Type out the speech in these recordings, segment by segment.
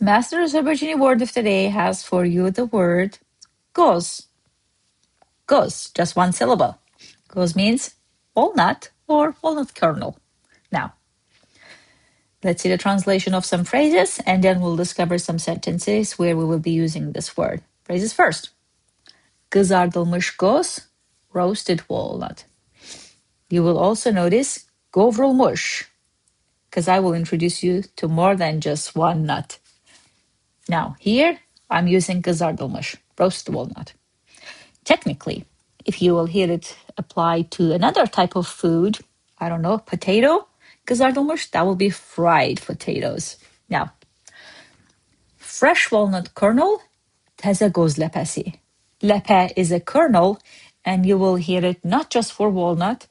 Master Azerbaijani word of the day has for you the word QOZ. QOZ, just one syllable. QOZ means walnut or walnut kernel. Now, let's see the translation of some phrases, and then we'll discover some sentences where we will be using this word. Phrases first. Kızartılmış qoz, roasted walnut. You will also notice qovrulmuş, because I will introduce you to more than just one nut. Now, here I'm using kızartılmış, roasted walnut. Technically, if you will hear it applied to another type of food, I don't know, potato, kızartılmış, that will be fried potatoes. Now, fresh walnut kernel, təzə qoz ləpəsi. Ləpə is a kernel, and you will hear it not just for walnut.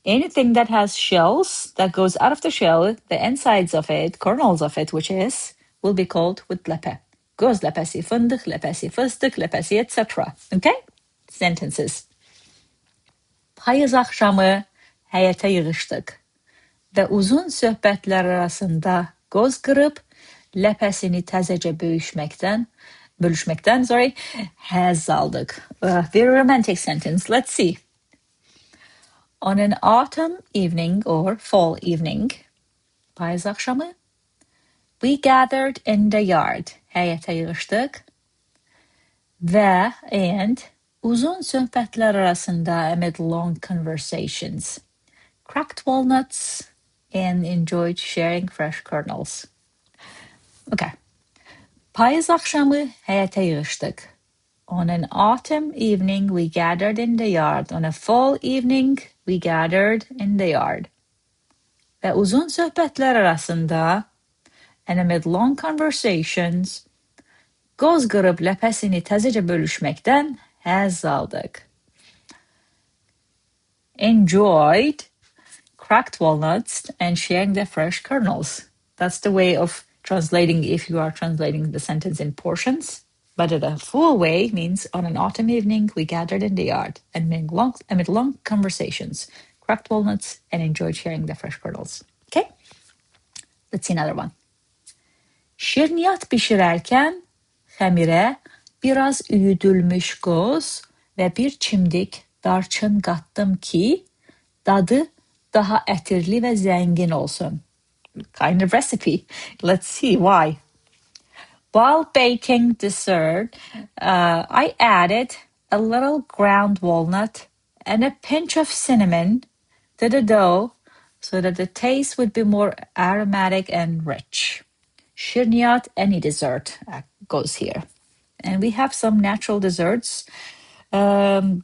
Anything that has shells, that goes out of the shell, the insides of it, kernels of it, which is, will be called with ləpə. Qoz ləpəsi, fındık ləpəsi, fıstık ləpəsi, etc. Okay? Sentences. Payız axşamı həyətə yığışdıq və uzun söhbətlər arasında qoz qırıb ləpəsini təzəcə bölüşməkdən həzz aldıq. Very romantic sentence. Let's see. On an autumn evening or fall evening, payız axşamı, we gathered in the yard, həyətə yığışdıq və uzun söhbətlər arasında amid long conversations, cracked walnuts and enjoyed sharing fresh kernels. Okay. Payız axşamı həyətə yığışdıq. On an autumn evening, we gathered in the yard. On a fall evening, we gathered in the yard. Və uzun söhbətlər arasında and amid long conversations, qoz qırıb ləpəsini təzəcə bölüşməkdən həzz aldıq. Enjoyed cracked walnuts and sharing the fresh kernels. That's the way of translating if you are translating the sentence in portions. But a full way means on an autumn evening, we gathered in the yard and amid long conversations, cracked walnuts and enjoyed sharing the fresh kernels. Okay? Let's see another one. Şirniyat pişirərkən xəmirə biraz üyüdülmüş qoz və bir çimdik darçın qatdım ki, dadı daha ətirli və zəngin olsun. Kind of recipe. Let's see why. While baking dessert, I added a little ground walnut and a pinch of cinnamon to the dough so that the taste would be more aromatic and rich. Şirniyat, any dessert, goes here. And we have some natural desserts. Not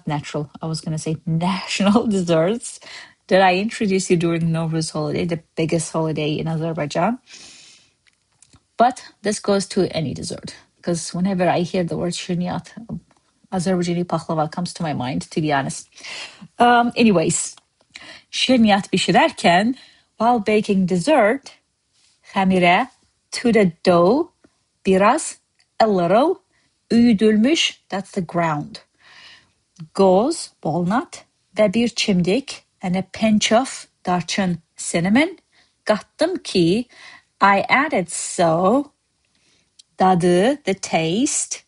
natural. I was going to say national desserts that I introduced you during Nowruz holiday, the biggest holiday in Azerbaijan. But this goes to any dessert, because whenever I hear the word şirniyat, Azerbaijani paxlava comes to my mind, to be honest. Anyways, şirniyat pişirərkən, while baking dessert, xəmirə, to the dough, biraz, a little, üyüdülmüş, that's the ground. Qoz, walnut, və bir çimdik, and a pinch of darçın, cinnamon, qatdım ki, I added so, dadı, the taste,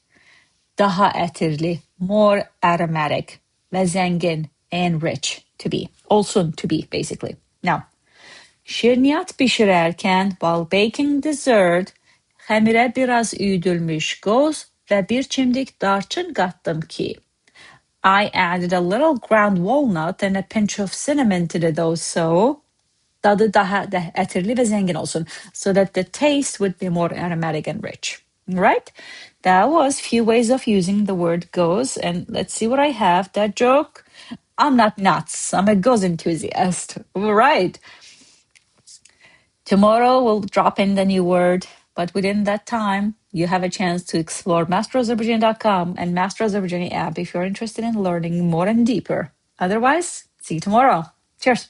daha ətirli, more aromatic, və zəngin, and rich, to be, olsun, to be, basically. Now, şirniyat pişirərkən, while baking dessert, xəmirə biraz üyüdülmüş qoz və bir çimdik darçın qatdım ki, I added a little ground walnut and a pinch of cinnamon to the dough, so dadı daha ətirli və zəngin olsun, so that the taste would be more aromatic and rich. Right? That was a few ways of using the word goes, and let's see what I have. That joke, I'm not nuts. I'm a goes enthusiast. All right. Tomorrow we'll drop in the new word, but within that time, you have a chance to explore masterazerbaijan.com and Master Azerbaijani app if you're interested in learning more and deeper. Otherwise, see you tomorrow. Cheers.